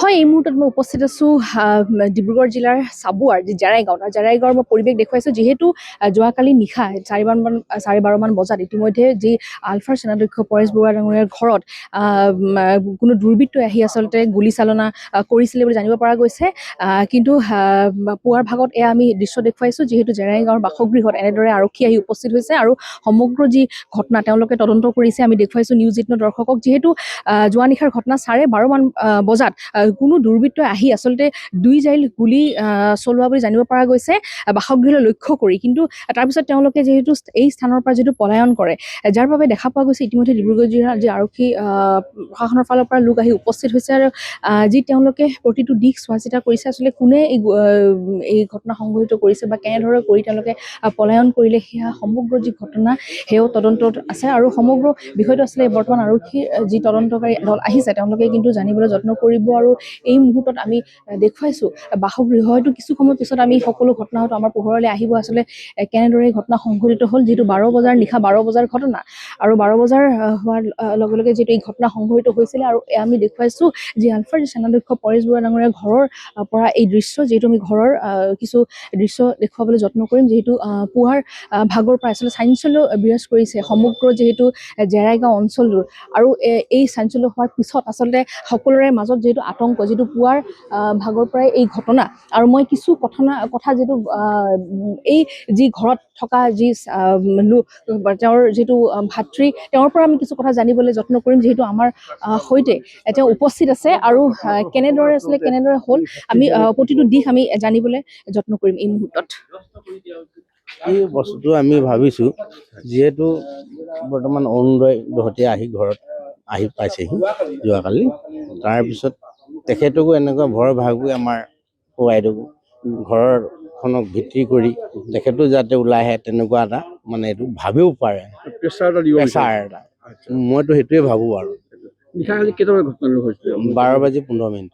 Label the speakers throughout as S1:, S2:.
S1: হয়, এই মুহূৰ্তত মই উপস্থিত আছোঁ ডিব্ৰুগড় জিলাৰ চাবুৱাৰ যি জাৰাইগাঁৱৰ মই পৰিৱেশ দেখুৱাইছোঁ। যিহেতু যোৱাকালি নিশা 12:30 বজাত ইতিমধ্যে যি আলফাৰ সেনাধ্যক্ষ পৰেশ বৰুৱা ডাঙৰীয়াৰ ঘৰত কোনো দুৰ্বৃত্তই আহি আচলতে গুলীচালনা কৰিছিলে বুলি জানিব পৰা গৈছে। কিন্তু পুৱাৰ ভাগত এয়া আমি দৃশ্য দেখুৱাইছোঁ, যিহেতু জাৰাইগাঁৱৰ বাসগৃহত এনেদৰে আৰক্ষী আহি উপস্থিত হৈছে আৰু সমগ্ৰ যি ঘটনা তেওঁলোকে তদন্ত কৰিছে। আমি দেখুৱাইছোঁ নিউজ 18 দৰ্শকক, যিহেতু যোৱা নিশাৰ ঘটনা 12:30 বজাত কোনো দুৰ্বৃত্তই আহি আচলতে 2 জাইল গুলী চলোৱা বুলি জানিব পৰা গৈছে বাসগৃহলৈ লক্ষ্য কৰি। কিন্তু তাৰপিছত তেওঁলোকে যিহেতু এই স্থানৰ পৰা যিহেতু পলায়ন কৰে, যাৰ বাবে দেখা পোৱা গৈছে ইতিমধ্যে ডিব্ৰুগড় জিলাৰ যি আৰক্ষী প্ৰশাসনৰ ফালৰ পৰা লোক আহি উপস্থিত হৈছে আৰু যি তেওঁলোকে প্ৰতিটো দিশ চোৱা চিতা কৰিছে আচলতে কোনে এই ঘটনা সংঘটিত কৰিছে বা কেনেদৰে কৰি তেওঁলোকে পলায়ন কৰিলে, সেয়া সমগ্ৰ যি ঘটনা সেয়াও তদন্তত আছে। আৰু সমগ্ৰ বিষয়টো আচলতে বৰ্তমান আৰক্ষীৰ যি তদন্তকাৰী দল আহিছে তেওঁলোকে কিন্তু জানিবলৈ যত্ন কৰিব। আৰু এই মুহূৰ্তত আমি দেখুৱাইছোঁ বাসগৃহ, হয়তো কিছু সময় পিছত আমি সকলো ঘটনা হয়তো আমাৰ পোহৰলৈ আহিব আচলতে কেনেদৰে ঘটনা সংঘটিত হ'ল। যিহেতু নিশা 12 বজাৰ ঘটনা আৰু 12 বজাৰ হোৱাৰ লগে লগে যিহেতু এই ঘটনা সংঘটিত হৈছিলে। আৰু আমি দেখুৱাইছোঁ যি আলফাৰ সেনাধ্যক্ষ পৰেশ বৰুৱা ডাঙৰীয়াৰ ঘৰৰ পৰা এই দৃশ্য, যিহেতু আমি ঘৰৰ কিছু দৃশ্য দেখুৱাবলৈ যত্ন কৰিম। যিহেতু পুৱাৰ ভাগৰ পৰা আচলতে চাঞ্চল্য বিৰাজ কৰিছে সমগ্ৰ যিহেতু জাৰাইগাঁও অঞ্চলটোৰ। আৰু এই চাঞ্চল্য হোৱাৰ পিছত আচলতে সকলোৰে মাজত যিহেতু আতংক, যিটো পুৱাৰ ভাগৰ পৰাই এই ঘটনা। আৰু মই কিছু কথা যিটো এই যি ঘৰত থকা যি লোক, তেওঁৰ যিটো ভাতৃ, তেওঁৰ পৰা আমি কিছু কথা জানিবলৈ যত্ন কৰিম। যিহেতু আমাৰ সৈতে তেওঁ উপস্থিত আছে আৰু কেনেদৰে হ'ল আমি প্ৰতিটো দিশ আমি জানিবলৈ যত্ন কৰিম এই মুহূৰ্তত।
S2: এই বস্তুটো আমি ভাবিছোঁ, যিহেতু বৰ্তমান অৰুণোদয় দহতিয়া ঘৰত আহি পাইছেহি যোৱাকালি। তাৰপিছত তেখেতকো এনেকুৱা ভয় ভাগি আমাৰ ৱাইদকো ঘৰখনক ভিত্তি কৰি তেখেতো যাতে ওলাই আহে, তেনেকুৱা এটা মানে এইটো ভাবিও পাৰে প্ৰেছাৰ এটা। মইতো সেইটোৱে ভাবোঁ। আৰু
S3: নিশা কালি কেইটা বজাত ঘটনাটো হৈছিলে?
S2: 12:15।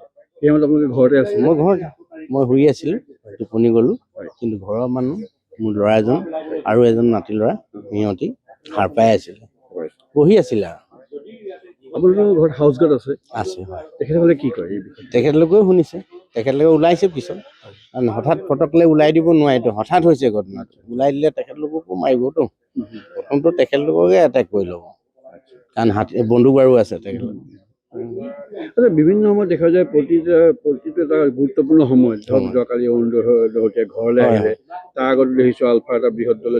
S3: আপোনালোকে ঘৰতে আছে?
S2: মই শুই আছিলোঁ, টোপনি গ'লোঁ। কিন্তু ঘৰৰ মানুহ, মোৰ ল'ৰা এজন আৰু এজন নাতি ল'ৰা, সিহঁতি সাৰ পাই আছিলে, বহি আছিলে। আৰু
S3: আপোনালোকৰ ঘৰত হাউচ গাৰ্ড আছে?
S2: হয়।
S3: তেখেতসকলে কি কয় এই বিষয়ে?
S2: তেখেতলোকেও শুনিছে, তেখেতলোকে ওলাইছে পিছত। হঠাৎ ফটকলে ওলাই দিব নোৱাৰেতো, হঠাৎ হৈছে ঘটনাটো। ওলাই দিলে তেখেতলোককো মাৰিবতো। প্ৰথমটো তেখেতলোককে এটেক কৰি ল'ব, কাৰণ বন্দুক বাৰু আছে তেখেতলোক।
S3: বিভিন্ন সময়ত দেখা যায় প্ৰতিটো এটা গুৰুত্বপূৰ্ণ সময়ত, ধৰক যোৱাকালি অৰুণোদয় ঘৰলৈ আহিলে, তাৰ আগত দেখিছোঁ আলফা এটা বৃহৎ দলে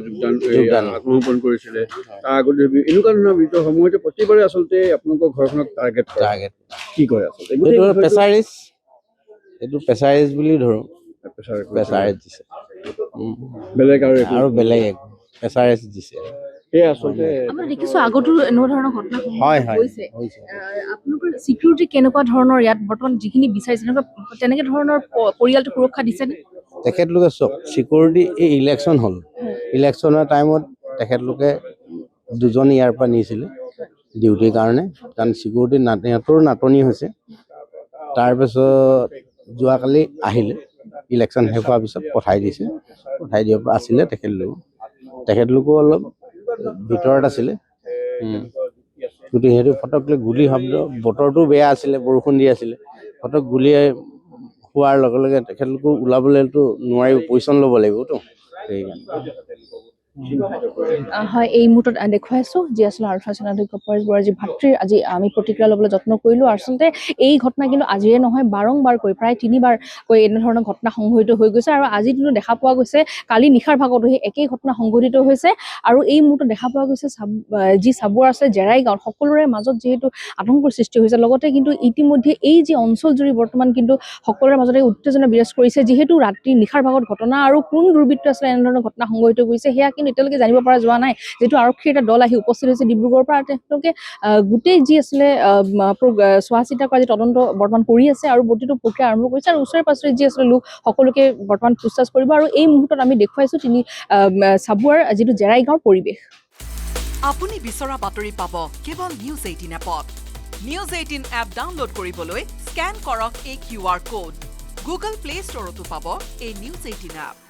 S3: আত্মসমৰ্পণ কৰিছিলে। তাৰ আগত এনেকুৱা ধৰণৰ ভিতৰৰ সময়তে প্ৰতিবাৰে আচলতে আপোনালোকৰ ঘৰখনক টাৰ্গেট কি কৰে আচলতে?
S2: এইটো প্ৰেছাৰাইজ বুলি ধৰোঁ। প্ৰেছাৰাইজ দিছে,
S3: বেলেগ আৰু
S2: বেলেগ প্ৰেছাৰাইজ দিছে।
S3: আচলতে
S1: আমি দেখিছোঁ আগতো এনেকুৱা ধৰণৰ ঘটনা হৈছে।
S2: হৈছে।
S1: আপোনালোকৰ চিকিউৰিটি কেনেকুৱা ধৰণৰ ইয়াত বৰ্তমান যিখিনি বিচাৰিছে তেনেকে ধৰণৰ পৰিয়ালটো সুৰক্ষা দিছেনে?
S2: তেখেতলোকে চব চিকিউৰিটি, এই ইলেকশ্যন হ'ল, ইলেকশ্যনৰ টাইমত তেখেতলোকে 2জন ইয়াৰ পৰা নিছিলে ডিউটিৰ কাৰণে, কাৰণ চিকিউৰিটি সিহঁতৰো নাটনি হৈছে। তাৰপিছত যোৱাকালি আহিলে, ইলেকশ্যন শেষ হোৱাৰ পিছত পঠাই দিয়াৰ পৰা আছিলে তেখেতলোকো অলপ ভিতৰত আছিলে। গতিকে সেইটো ফটকলৈ গুলি শব্দ, বতৰটো বেয়া আছিলে, বৰষুণ দি আছিলে, ফটক গুলি হোৱাৰ লগে লগে তেখেতলোকো ওলাবলৈতো নোৱাৰিব, পজিশ্যন ল'ব লাগিবতো। সেইকাৰণে
S1: হয়, এই মুহূৰ্তত দেখুৱাইছোঁ যি আচলতে আলফা সেনাধ্যক্ষ পৰেশ বৰুৱাৰ যি ভাতৃৰ আজি আমি প্ৰতিক্ৰিয়া ল'বলৈ যত্ন কৰিলোঁ। আচলতে এই ঘটনা কিন্তু আজিৰে নহয়, বাৰংবাৰকৈ প্ৰায় 3বাৰকৈ এনেধৰণৰ ঘটনা সংঘটিত হৈ গৈছে। আৰু আজিৰ দিনত দেখা পোৱা গৈছে কালি নিশাৰ ভাগতো সেই একেই ঘটনা সংঘটিত হৈছে। আৰু এই মুহূৰ্তত দেখা পোৱা গৈছে যি চাবুৱাৰ আছে জাৰাইগাঁৱত সকলোৰে মাজত যিহেতু আতংকৰ সৃষ্টি হৈছে, লগতে কিন্তু ইতিমধ্যে এই যি অঞ্চল জুৰি বৰ্তমান কিন্তু সকলোৰে মাজতে উত্তেজনা বিৰাজ কৰিছে। যিহেতু নিশাৰ ভাগত ঘটনা আৰু কোন দুৰ্বৃত্ত আচলতে এনেধৰণৰ ঘটনা সংঘটিত কৰিছে সেয়া কিন্তু এতিয়ালৈকে জানিব পৰা যোৱা নাই। যিহেতু আৰক্ষীৰ এটা দল আহি উপস্থিত হৈছে ডিব্ৰুগড়ৰ পৰা, তেওঁলোকে গোটেই যি আছিলে চোৱা চিতা কৰা যি তদন্ত বৰ্তমান কৰি আছে আৰু প্ৰতিটো প্ৰক্ৰিয়া আৰম্ভ কৰিছে। আৰু ওচৰে পাছৰে যি আছিলে লোক সকলোকে বৰ্তমান পুছতাছ কৰিব। আৰু এই মুহূৰ্তত আমি দেখুৱাইছোঁ চাবুৱাৰ যিটো জাৰাইগাঁৱৰ পৰিৱেশ।
S4: আপুনি বিচৰা বাতৰি পাব কেৱল নিউজ 18 এপত। নিউজ 18 এপ ডাউনলোড কৰিবলৈ স্কেন কৰক এই QR কোড। গুগল প্লে ষ্টৰতো পাব এই নিউজ 18 এপ।